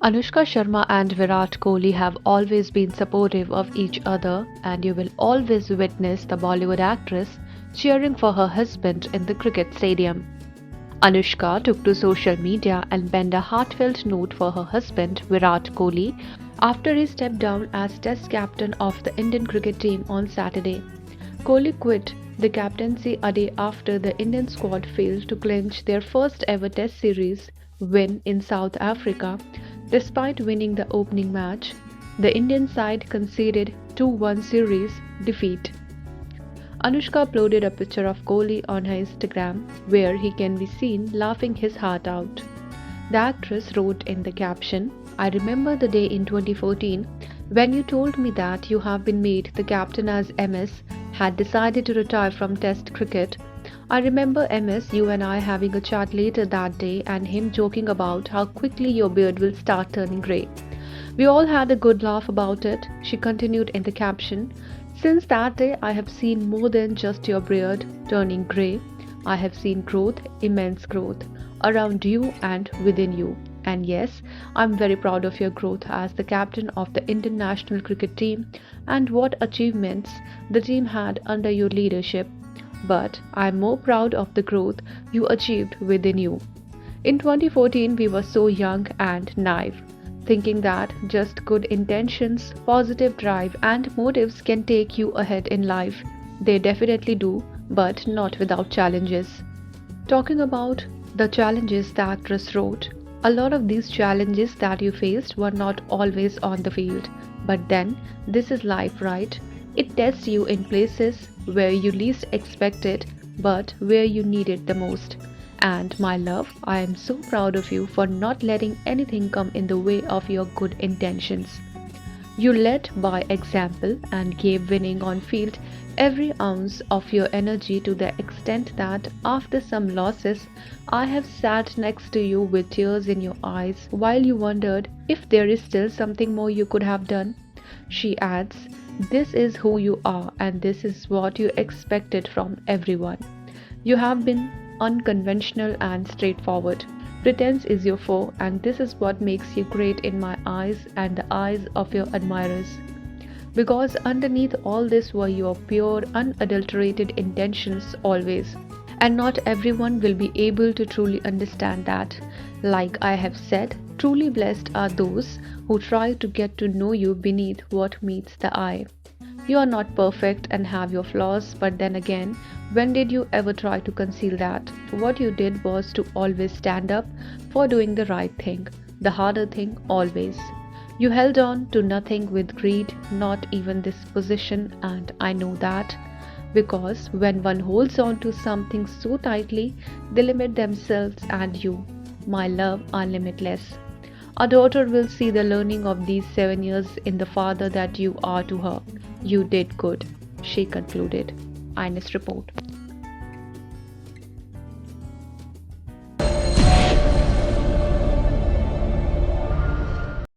Anushka Sharma and Virat Kohli have always been supportive of each other, and you will always witness the Bollywood actress cheering for her husband in the cricket stadium. Anushka took to social media and penned a heartfelt note for her husband Virat Kohli after he stepped down as Test captain of the Indian cricket team on Saturday. Kohli quit the captaincy a day after the Indian squad failed to clinch their first ever Test series win in South Africa. Despite winning the opening match, the Indian side conceded 2-1 series defeat. Anushka uploaded a picture of Kohli on her Instagram where he can be seen laughing his heart out. The actress wrote in the caption, "I remember the day in 2014 when you told me that you have been made the captain as MS had decided to retire from Test cricket. I remember MS, you and I having a chat later that day and him joking about how quickly your beard will start turning grey. We all had a good laugh about it," she continued in the caption. "Since that day, I have seen more than just your beard turning grey. I have seen growth, immense growth, around you and within you. And yes, I'm very proud of your growth as the captain of the Indian national cricket team and what achievements the team had under your leadership. But I'm more proud of the growth you achieved within you. In 2014, we were so young and naive, thinking that just good intentions, positive drive, and motives can take you ahead in life. They definitely do, but not without challenges." Talking about the challenges the actress wrote, "A lot of these challenges that you faced were not always on the field. But then, this is life, right? It tests you in places where you least expect it, but where you need it the most. And my love, I am so proud of you for not letting anything come in the way of your good intentions. You led by example and gave winning on field every ounce of your energy to the extent that after some losses, I have sat next to you with tears in your eyes while you wondered if there is still something more you could have done." She adds, "This is who you are and this is what you expected from everyone. You have been unconventional and straightforward. Pretense is your foe, and this is what makes you great in my eyes and the eyes of your admirers. Because underneath all this were your pure, unadulterated intentions always. And not everyone will be able to truly understand that. Like I have said, truly blessed are those who try to get to know you beneath what meets the eye. You are not perfect and have your flaws, but then again, when did you ever try to conceal that? What you did was to always stand up for doing the right thing, the harder thing always. You held on to nothing with greed, not even this position, and I know that. Because when one holds on to something so tightly, they limit themselves and you, my love, are limitless. Our daughter will see the learning of these 7 years in the father that you are to her. You did good," she concluded. Ines Report.